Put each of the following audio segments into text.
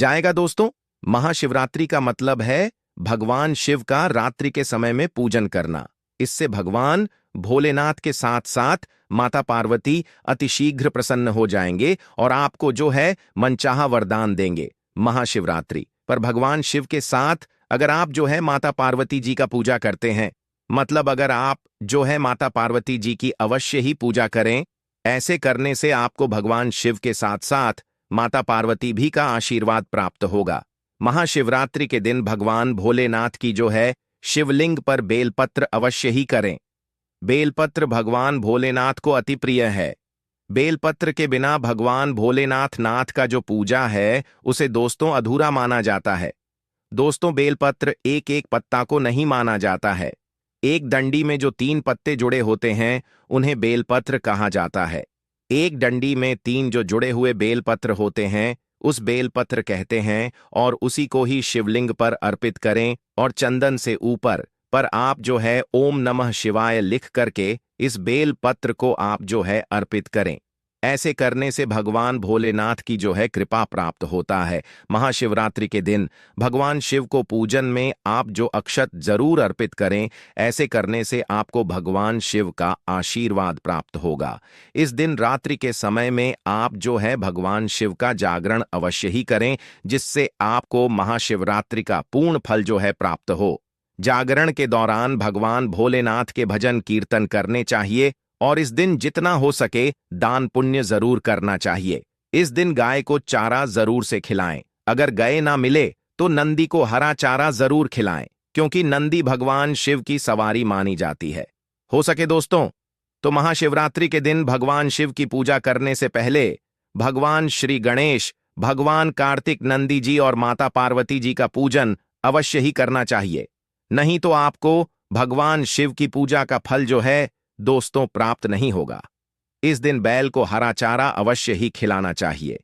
जाएगा दोस्तों। महाशिवरात्रि का मतलब है भगवान शिव का रात्रि के समय में पूजन करना। इससे भगवान भोलेनाथ के साथ साथ माता पार्वती अतिशीघ्र प्रसन्न हो जाएंगे और आपको जो है मनचाहा वरदान देंगे। महाशिवरात्रि पर भगवान शिव के साथ अगर आप जो है माता पार्वती जी का पूजा करते हैं, मतलब अगर आप जो है माता पार्वती जी की अवश्य ही पूजा करें। ऐसे करने से आपको भगवान शिव के साथ साथ माता पार्वती भी का आशीर्वाद प्राप्त होगा। महाशिवरात्रि के दिन भगवान भोलेनाथ की जो है शिवलिंग पर बेलपत्र अवश्य ही करें। बेलपत्र भगवान भोलेनाथ को अति प्रिय है। बेलपत्र के बिना भगवान भोलेनाथ नाथ का जो पूजा है उसे दोस्तों अधूरा माना जाता है। दोस्तों, बेलपत्र एक एक पत्ता को नहीं माना जाता है। एक डंडी में जो 3 पत्ते जुड़े होते हैं उन्हें बेलपत्र कहा जाता है। एक डंडी में 3 जो जुड़े हुए बेलपत्र होते हैं उस बेलपत्र कहते हैं, और उसी को ही शिवलिंग पर अर्पित करें और चंदन से ऊपर पर आप जो है ओम नमः शिवाय लिख करके इस बेलपत्र को आप जो है अर्पित करें। ऐसे करने से भगवान भोलेनाथ की जो है कृपा प्राप्त होता है। महाशिवरात्रि के दिन भगवान शिव को पूजन में आप जो अक्षत जरूर अर्पित करें। ऐसे करने से आपको भगवान शिव का आशीर्वाद प्राप्त होगा। इस दिन रात्रि के समय में आप जो है भगवान शिव का जागरण अवश्य ही करें, जिससे आपको महाशिवरात्रि का पूर्ण फल जो है प्राप्त हो। जागरण के दौरान भगवान भोलेनाथ के भजन कीर्तन करने चाहिए और इस दिन जितना हो सके दान पुण्य जरूर करना चाहिए। इस दिन गाय को चारा जरूर से खिलाएं। अगर गाय ना मिले तो नंदी को हरा चारा जरूर खिलाएं, क्योंकि नंदी भगवान शिव की सवारी मानी जाती है। हो सके दोस्तों तो महाशिवरात्रि के दिन भगवान शिव की पूजा करने से पहले भगवान श्री गणेश, भगवान कार्तिक, नंदी जी और माता पार्वती जी का पूजन अवश्य ही करना चाहिए। नहीं तो आपको भगवान शिव की पूजा का फल जो है दोस्तों प्राप्त नहीं होगा। इस दिन बैल को हरा चारा अवश्य ही खिलाना चाहिए,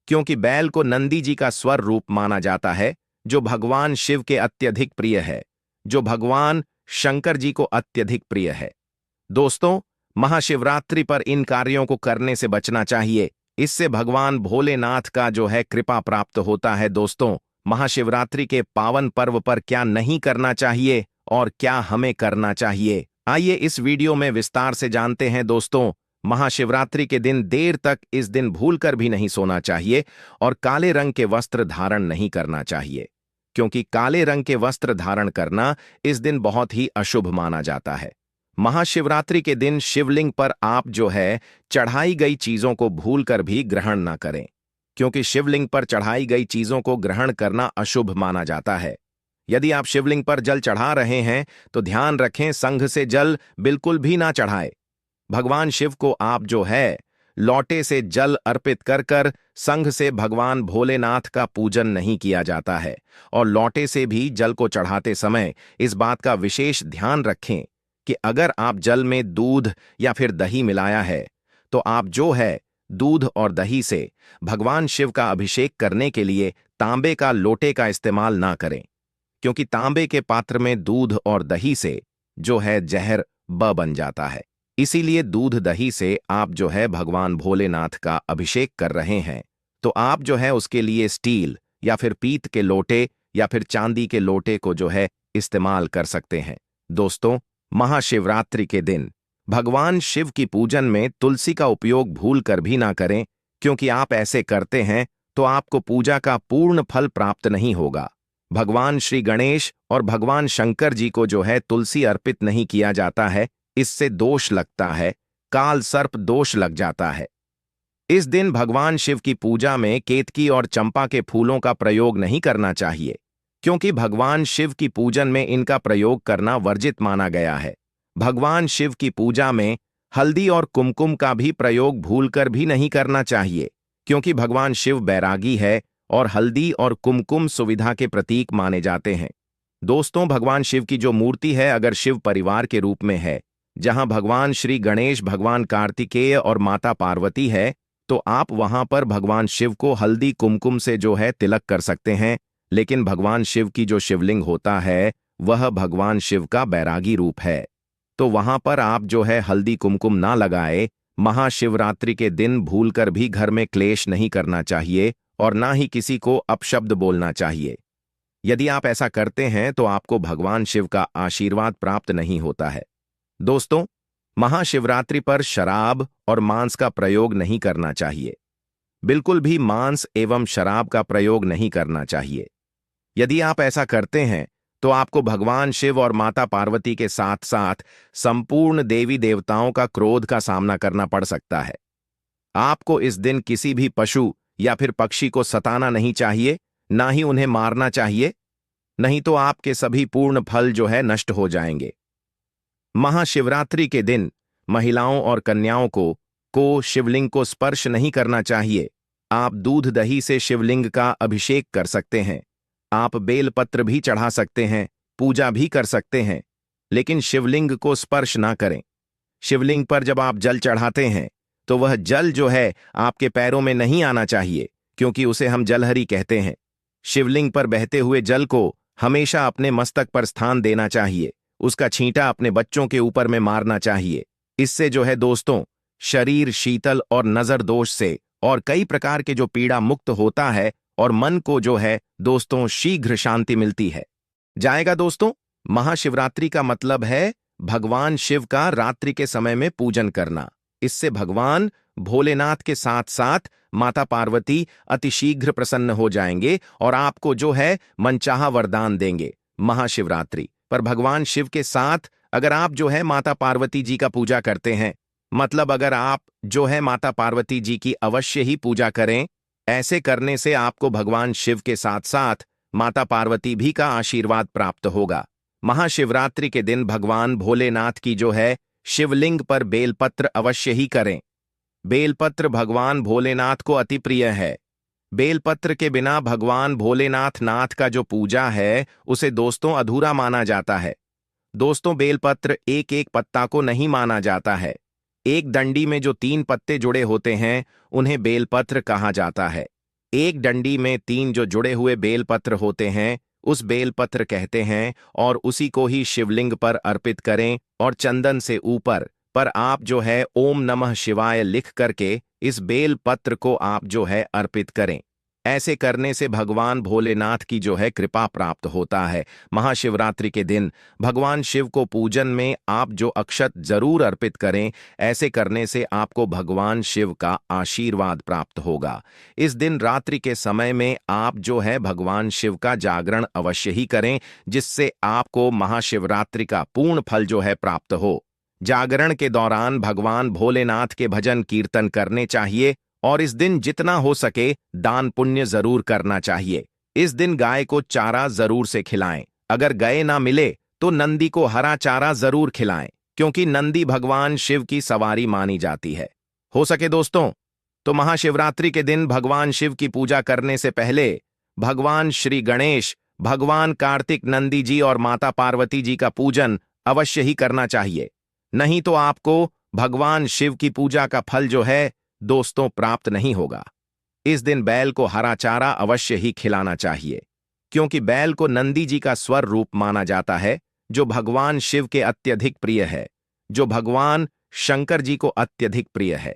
क्योंकि बैल को नंदी जी का स्वर रूप माना जाता है, जो भगवान शिव के अत्यधिक प्रिय है, जो भगवान शंकर जी को अत्यधिक प्रिय है। दोस्तों, महाशिवरात्रि पर इन कार्यों को करने से बचना चाहिए। इससे भगवान भोलेनाथ का जो है कृपा प्राप्त होता है। दोस्तों, महाशिवरात्रि के पावन पर्व पर क्या नहीं करना चाहिए और क्या हमें करना चाहिए, आइए इस वीडियो में विस्तार से जानते हैं। दोस्तों, महाशिवरात्रि के दिन देर तक इस दिन भूलकर भी नहीं सोना चाहिए और काले रंग के वस्त्र धारण नहीं करना चाहिए, क्योंकि काले रंग के वस्त्र धारण करना इस दिन बहुत ही अशुभ माना जाता है। महाशिवरात्रि के दिन शिवलिंग पर आप जो है चढ़ाई गई चीजों को भूलकर भी ग्रहण ना करें, क्योंकि शिवलिंग पर चढ़ाई गई चीजों को ग्रहण करना अशुभ माना जाता है। यदि आप शिवलिंग पर जल चढ़ा रहे हैं तो ध्यान रखें, संघ से जल बिल्कुल भी ना चढ़ाएं। भगवान शिव को आप जो है लोटे से जल अर्पित कर कर संघ से भगवान भोलेनाथ का पूजन नहीं किया जाता है। और लोटे से भी जल को चढ़ाते समय इस बात का विशेष ध्यान रखें कि अगर आप जल में दूध या फिर दही मिलाया है तो आप जो है दूध और दही से भगवान शिव का अभिषेक करने के लिए तांबे का लोटे का इस्तेमाल ना करें, क्योंकि तांबे के पात्र में दूध और दही से जो है जहर बन जाता है। इसीलिए दूध दही से आप जो है भगवान भोलेनाथ का अभिषेक कर रहे हैं तो आप जो है उसके लिए स्टील या फिर पीत के लोटे या फिर चांदी के लोटे को जो है इस्तेमाल कर सकते हैं। दोस्तों, महाशिवरात्रि के दिन भगवान शिव की पूजन में तुलसी का उपयोग भूल कर भी ना करें, क्योंकि आप ऐसे करते हैं तो आपको पूजा का पूर्ण फल प्राप्त नहीं होगा। भगवान श्री गणेश और भगवान शंकर जी को जो है तुलसी अर्पित नहीं किया जाता है, इससे दोष लगता है, काल सर्प दोष लग जाता है। इस दिन भगवान शिव की पूजा में केतकी और चंपा के फूलों का प्रयोग नहीं करना चाहिए, क्योंकि भगवान शिव की पूजन में इनका प्रयोग करना वर्जित माना गया है। भगवान शिव की पूजा में हल्दी और कुमकुम का भी प्रयोग भूलकर भी नहीं करना चाहिए, क्योंकि भगवान शिव बैरागी है और हल्दी और कुमकुम सुविधा के प्रतीक माने जाते हैं। दोस्तों, भगवान शिव की जो मूर्ति है अगर शिव परिवार के रूप में है, जहां भगवान श्री गणेश, भगवान कार्तिकेय और माता पार्वती है, तो आप वहां पर भगवान शिव को हल्दी कुमकुम से जो है तिलक कर सकते हैं। लेकिन भगवान शिव की जो शिवलिंग होता है वह भगवान शिव का बैरागी रूप है, तो वहां पर आप जो है हल्दी कुमकुम ना लगाए। महाशिवरात्रि के दिन भूलकर भी घर में क्लेश नहीं करना चाहिए और ना ही किसी को अपशब्द बोलना चाहिए। यदि आप ऐसा करते हैं तो आपको भगवान शिव का आशीर्वाद प्राप्त नहीं होता है। दोस्तों, महाशिवरात्रि पर शराब और मांस का प्रयोग नहीं करना चाहिए। बिल्कुल भी मांस एवं शराब का प्रयोग नहीं करना चाहिए। यदि आप ऐसा करते हैं तो आपको भगवान शिव और माता पार्वती के साथ साथ संपूर्ण देवी देवताओं का क्रोध का सामना करना पड़ सकता है। आपको इस दिन किसी भी पशु या फिर पक्षी को सताना नहीं चाहिए, ना ही उन्हें मारना चाहिए, नहीं तो आपके सभी पूर्ण फल जो है नष्ट हो जाएंगे। महाशिवरात्रि के दिन महिलाओं और कन्याओं को शिवलिंग को स्पर्श नहीं करना चाहिए। आप दूध दही से शिवलिंग का अभिषेक कर सकते हैं, आप बेलपत्र भी चढ़ा सकते हैं, पूजा भी कर सकते हैं, लेकिन शिवलिंग को स्पर्श ना करें। शिवलिंग पर जब आप जल चढ़ाते हैं तो वह जल जो है आपके पैरों में नहीं आना चाहिए, क्योंकि उसे हम जलहरी कहते हैं। शिवलिंग पर बहते हुए जल को हमेशा अपने मस्तक पर स्थान देना चाहिए, उसका छींटा अपने बच्चों के ऊपर में मारना चाहिए। इससे जो है दोस्तों, शरीर शीतल और नजर दोष से और कई प्रकार के जो पीड़ा मुक्त होता है और मन को जो है दोस्तों शीघ्र शांति मिलती है जाएगा। दोस्तों, महाशिवरात्रि का मतलब है भगवान शिव का रात्रि के समय में पूजन करना। इससे भगवान भोलेनाथ के साथ साथ माता पार्वती अतिशीघ्र प्रसन्न हो जाएंगे और आपको जो है मनचाहा वरदान देंगे। महाशिवरात्रि पर भगवान शिव के साथ अगर आप जो है माता पार्वती जी का पूजा करते हैं, मतलब अगर आप जो है माता पार्वती जी की अवश्य ही पूजा करें। ऐसे करने से आपको भगवान शिव के साथ साथ माता पार्वती भी का आशीर्वाद प्राप्त होगा। महाशिवरात्रि के दिन भगवान भोलेनाथ की जो है शिवलिंग पर बेलपत्र अवश्य ही करें। बेलपत्र भगवान भोलेनाथ को अति प्रिय है। बेलपत्र के बिना भगवान भोलेनाथ का जो पूजा है उसे दोस्तों अधूरा माना जाता है। दोस्तों, बेलपत्र एक एक पत्ता को नहीं माना जाता है। एक डंडी में जो 3 पत्ते जुड़े होते हैं उन्हें बेलपत्र कहा जाता है। एक डंडी में 3 जो जुड़े हुए बेलपत्र होते हैं उस बेलपत्र कहते हैं, और उसी को ही शिवलिंग पर अर्पित करें और चंदन से ऊपर पर आप जो है ओम नमः शिवाय लिख करके इस बेलपत्र को आप जो है अर्पित करें। ऐसे करने से भगवान भोलेनाथ की जो है कृपा प्राप्त होता है। महाशिवरात्रि के दिन भगवान शिव को पूजन में आप जो अक्षत जरूर अर्पित करें। ऐसे करने से आपको भगवान शिव का आशीर्वाद प्राप्त होगा। इस दिन रात्रि के समय में आप जो है भगवान शिव का जागरण अवश्य ही करें, जिससे आपको महाशिवरात्रि का पूर्ण फल जो है प्राप्त हो। जागरण के दौरान भगवान भोलेनाथ के भजन कीर्तन करने चाहिए और इस दिन जितना हो सके दान पुण्य जरूर करना चाहिए। इस दिन गाय को चारा जरूर से खिलाएं। अगर गाय ना मिले तो नंदी को हरा चारा जरूर खिलाएं, क्योंकि नंदी भगवान शिव की सवारी मानी जाती है। हो सके दोस्तों तो महाशिवरात्रि के दिन भगवान शिव की पूजा करने से पहले भगवान श्री गणेश, भगवान कार्तिक नंदी जी और माता पार्वती जी का पूजन अवश्य ही करना चाहिए। नहीं तो आपको भगवान शिव की पूजा का फल जो है दोस्तों प्राप्त नहीं होगा। इस दिन बैल को हरा चारा अवश्य ही खिलाना चाहिए, क्योंकि बैल को नंदी जी का स्वर रूप माना जाता है, जो भगवान शिव के अत्यधिक प्रिय है, जो भगवान शंकर जी को अत्यधिक प्रिय है।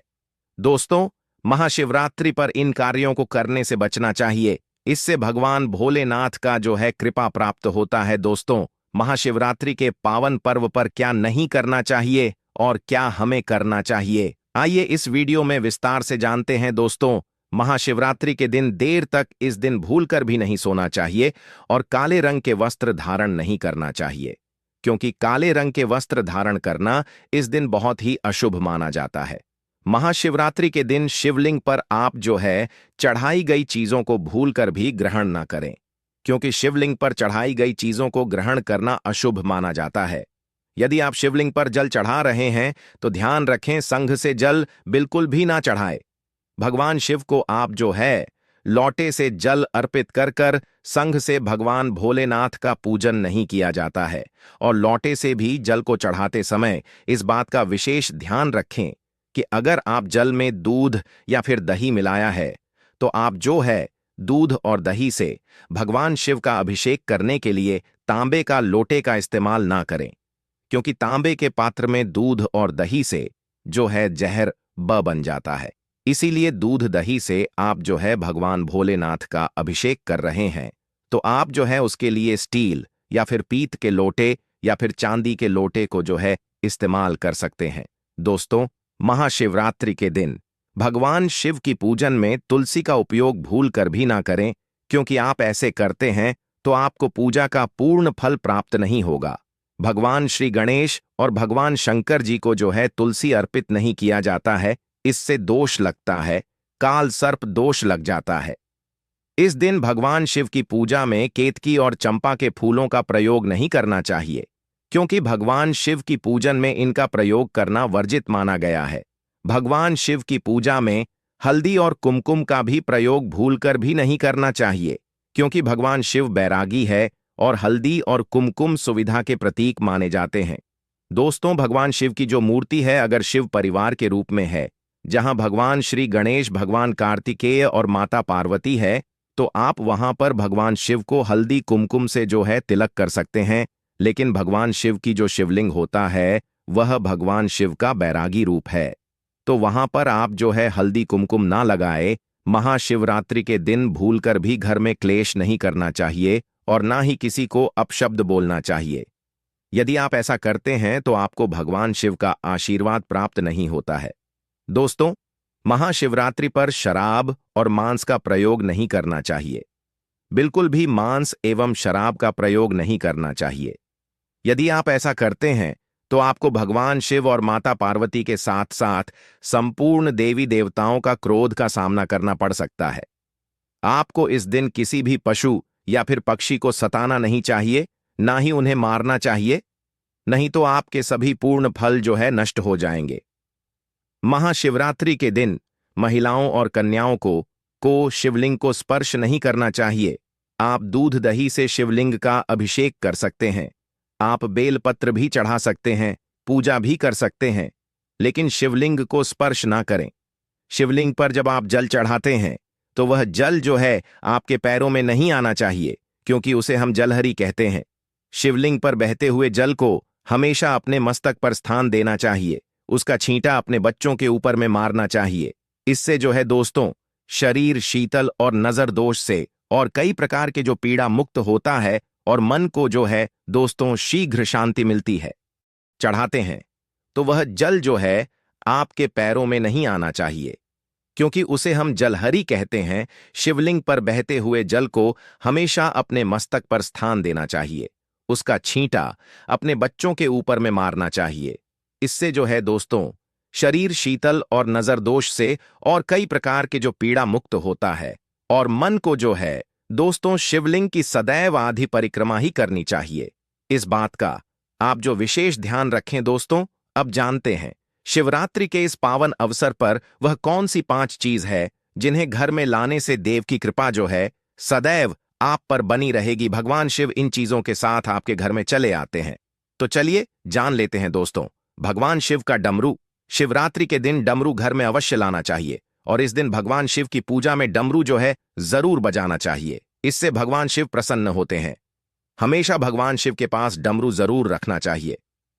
दोस्तों, महाशिवरात्रि पर इन कार्यों को करने से बचना चाहिए, इससे भगवान भोलेनाथ का जो है कृपा प्राप्त होता है। दोस्तों, महाशिवरात्रि के पावन पर्व पर क्या नहीं करना चाहिए और क्या हमें करना चाहिए, आइए इस वीडियो में विस्तार से जानते हैं। दोस्तों, महाशिवरात्रि के दिन देर तक इस दिन भूलकर भी नहीं सोना चाहिए और काले रंग के वस्त्र धारण नहीं करना चाहिए, क्योंकि काले रंग के वस्त्र धारण करना इस दिन बहुत ही अशुभ माना जाता है। महाशिवरात्रि के दिन शिवलिंग पर आप जो है चढ़ाई गई चीजों को भूलकर भी ग्रहण ना करें, क्योंकि शिवलिंग पर चढ़ाई गई चीजों को ग्रहण करना अशुभ माना जाता है। यदि आप शिवलिंग पर जल चढ़ा रहे हैं तो ध्यान रखें, संघ से जल बिल्कुल भी ना चढ़ाए। भगवान शिव को आप जो है लोटे से जल अर्पित कर कर संघ से भगवान भोलेनाथ का पूजन नहीं किया जाता है। और लोटे से भी जल को चढ़ाते समय इस बात का विशेष ध्यान रखें कि अगर आप जल में दूध या फिर दही मिलाया है तो आप जो है दूध और दही से भगवान शिव का अभिषेक करने के लिए तांबे का लोटे का इस्तेमाल ना करें, क्योंकि तांबे के पात्र में दूध और दही से जो है जहर बन जाता है। इसीलिए दूध दही से आप जो है भगवान भोलेनाथ का अभिषेक कर रहे हैं, तो आप जो है उसके लिए स्टील या फिर पीत के लोटे या फिर चांदी के लोटे को जो है इस्तेमाल कर सकते हैं। दोस्तों, महाशिवरात्रि के दिन भगवान शिव की पूजन में तुलसी का उपयोग भूल कर भी ना करें, क्योंकि आप ऐसे करते हैं तो आपको पूजा का पूर्ण फल प्राप्त नहीं होगा। भगवान श्री गणेश और भगवान शंकर जी को जो है तुलसी अर्पित नहीं किया जाता है, इससे दोष लगता है, काल सर्प दोष लग जाता है। इस दिन भगवान शिव की पूजा में केतकी और चंपा के फूलों का प्रयोग नहीं करना चाहिए, क्योंकि भगवान शिव की पूजन में इनका प्रयोग करना वर्जित माना गया है। भगवान शिव की पूजा में हल्दी और कुमकुम का भी प्रयोग भूलकर भी नहीं करना चाहिए, क्योंकि भगवान शिव बैरागी है और हल्दी और कुमकुम सुविधा के प्रतीक माने जाते हैं। दोस्तों, भगवान शिव की जो मूर्ति है अगर शिव परिवार के रूप में है, जहां भगवान श्री गणेश, भगवान कार्तिकेय और माता पार्वती है, तो आप वहां पर भगवान शिव को हल्दी कुमकुम से जो है तिलक कर सकते हैं। लेकिन भगवान शिव की जो शिवलिंग होता है वह भगवान शिव का बैरागी रूप है, तो वहां पर आप जो है हल्दी कुमकुम ना लगाए। महाशिवरात्रि के दिन भूलकर भी घर में क्लेश नहीं करना चाहिए और ना ही किसी को अपशब्द बोलना चाहिए। यदि आप ऐसा करते हैं तो आपको भगवान शिव का आशीर्वाद प्राप्त नहीं होता है। दोस्तों, महाशिवरात्रि पर शराब और मांस का प्रयोग नहीं करना चाहिए। बिल्कुल भी मांस एवं शराब का प्रयोग नहीं करना चाहिए। यदि आप ऐसा करते हैं तो आपको भगवान शिव और माता पार्वती के साथ साथ संपूर्ण देवी देवताओं का क्रोध का सामना करना पड़ सकता है। आपको इस दिन किसी भी पशु या फिर पक्षी को सताना नहीं चाहिए, ना ही उन्हें मारना चाहिए, नहीं तो आपके सभी पूर्ण फल जो है नष्ट हो जाएंगे। महाशिवरात्रि के दिन महिलाओं और कन्याओं को शिवलिंग को स्पर्श नहीं करना चाहिए। आप दूध दही से शिवलिंग का अभिषेक कर सकते हैं, आप बेलपत्र भी चढ़ा सकते हैं, पूजा भी कर सकते हैं, लेकिन शिवलिंग को स्पर्श ना करें। शिवलिंग पर जब आप जल चढ़ाते हैं तो वह जल जो है आपके पैरों में नहीं आना चाहिए, क्योंकि उसे हम जलहरी कहते हैं। शिवलिंग पर बहते हुए जल को हमेशा अपने मस्तक पर स्थान देना चाहिए, उसका छींटा अपने बच्चों के ऊपर में मारना चाहिए। इससे जो है दोस्तों, शरीर शीतल और नजर दोष से और कई प्रकार के जो पीड़ा मुक्त होता है और मन को जो है दोस्तों शीघ्र शांति मिलती है। चढ़ाते हैं तो वह जल जो है आपके पैरों में नहीं आना चाहिए, क्योंकि उसे हम जलहरी कहते हैं। शिवलिंग पर बहते हुए जल को हमेशा अपने मस्तक पर स्थान देना चाहिए, उसका छींटा अपने बच्चों के ऊपर में मारना चाहिए। इससे जो है दोस्तों, शरीर शीतल और नजर दोष से और कई प्रकार के जो पीड़ा मुक्त होता है और मन को जो है दोस्तों शिवलिंग की सदैव आधी परिक्रमा ही करनी चाहिए। इस बात का आप जो विशेष ध्यान रखें दोस्तों। अब जानते हैं शिवरात्रि के इस पावन अवसर पर वह कौन सी 5 चीज है जिन्हें घर में लाने से देव की कृपा जो है सदैव आप पर बनी रहेगी। भगवान शिव इन चीजों के साथ आपके घर में चले आते हैं, तो चलिए जान लेते हैं दोस्तों। भगवान शिव का डमरू। शिवरात्रि के दिन डमरू घर में अवश्य लाना चाहिए और इस दिन भगवान शिव की पूजा में डमरू जो है जरूर बजाना चाहिए। इससे भगवान शिव प्रसन्न होते हैं। हमेशा भगवान शिव के पास डमरू जरूर रखना चाहिए।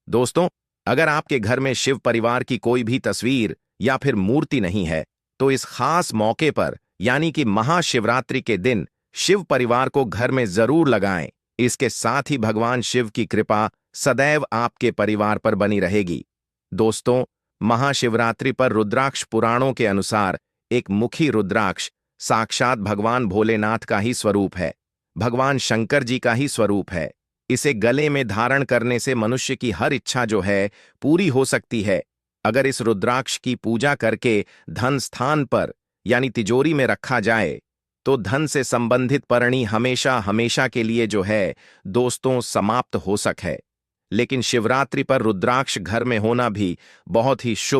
दोस्तों, अगर आपके घर में शिव परिवार की कोई भी तस्वीर या फिर मूर्ति नहीं है, तो इस खास मौके पर यानी कि महाशिवरात्रि के दिन शिव परिवार को घर में जरूर लगाएं। इसके साथ ही भगवान शिव की कृपा सदैव आपके परिवार पर बनी रहेगी। दोस्तों, महाशिवरात्रि पर रुद्राक्ष पुराणों के अनुसार एक मुखी रुद्राक्ष साक्षात भगवान भोलेनाथ का ही स्वरूप है, भगवान शंकर जी का ही स्वरूप है। इसे गले में धारण करने से मनुष्य की हर इच्छा जो है पूरी हो सकती है। अगर इस रुद्राक्ष की पूजा करके धन स्थान पर यानी तिजोरी में रखा जाए तो धन से संबंधित परणी हमेशा हमेशा के लिए जो है दोस्तों समाप्त हो सके। लेकिन शिवरात्रि पर रुद्राक्ष घर में होना भी बहुत ही शुभ